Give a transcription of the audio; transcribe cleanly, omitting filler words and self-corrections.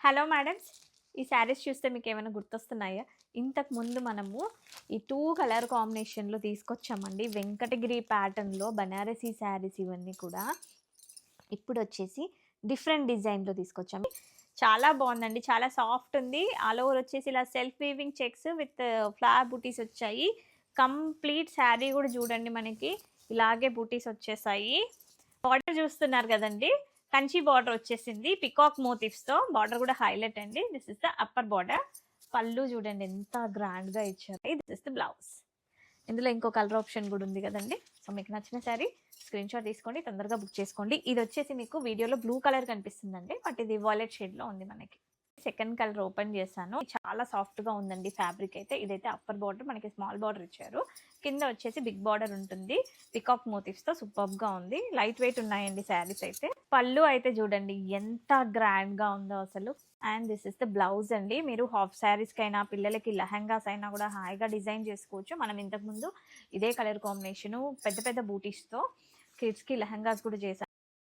Hello madams. ఈ శారీస్ చూస్తే మీకేమైనా గుర్తొస్తున్నాయా? ఇంతకు ముందు మనము ఈ 2 కలర్ కాంబినేషన్‌లో తీసుకొచ్చామండి. వెంకటగిరి ప్యాటర్న్‌లో బనారసి శారీస్ ఇవన్నీ కూడా. ఇప్పుడొచ్చేసి డిఫరెంట్ డిజైన్‌లో తీసుకొచ్చాము. చాలా బావుందండి. చాలా సాఫ్ట్ ఉంది. ఆల్ ఓవర్ వచ్చేసి ఇలా self weaving checks with flower booties వచ్చాయి. కంప్లీట్ శారీ గూడా చూడండి మనకి ఇలాగే బూటీస్ వచ్చేసాయి. బార్డర్ చూస్తున్నారు కదండీ! కంచి బార్డర్ వచ్చేసింది. పికాక్ మోటివ్స్‌తో బార్డర్ కూడా హైలైట్ అండి. This is the upper border. పళ్ళు చూడండి ఎంత గ్రాండ్‌గా ఇచ్చారు. This is the blouse. ఇందులో ఇంకో కలర్ ఆప్షన్ కూడా ఉంది కదండీ! సో, మీకు నచ్చిన శారీ స్క్రీన్‌షాట్ తీసుకోండి. తొందరగా బుక్ చేసుకోండి. ఇదొచ్చేసి మీకు వీడియోలో బ్లూ కలర్ కనిపిస్తుందండి. బట్ ఇది వాయిలెట్ షేడ్‌లో ఉంది మనకి. సెకండ్ కలర్ ఓపెన్ చేశాను. చాలా సాఫ్ట్‌గా ఉందండి ఫ్యాబ్రిక్ అయితే. ఇదైతే అప్పర్ బార్డర్ మనకి స్మాల్ బార్డర్ ఇచ్చారు. కింద వచ్చేసి బిగ్ బార్డర్ ఉంటుంది. పికాక్ మోటివ్స్‌తో సూపర్బ్‌గా ఉంది. లైట్ వెయిట్ ఉన్నాయండి శారీస్ అయితే. పళ్ళు అయితే చూడండి ఎంత గ్రాండ్‌గా ఉందో అసలు. And this is the blouse అండి. మీరు హాఫ్ శారీస్‌కైనా, పిల్లలకి లెహెంగాస్ అయినా కూడా హాయిగా డిజైన్ చేసుకోవచ్చు. మనం ఇంతకుముందు ఇదే కలర్ కాంబినేషను పెద్ద పెద్ద బూటీస్‌తో కిడ్స్‌కి లెహెంగాస్ కూడా చేసాం.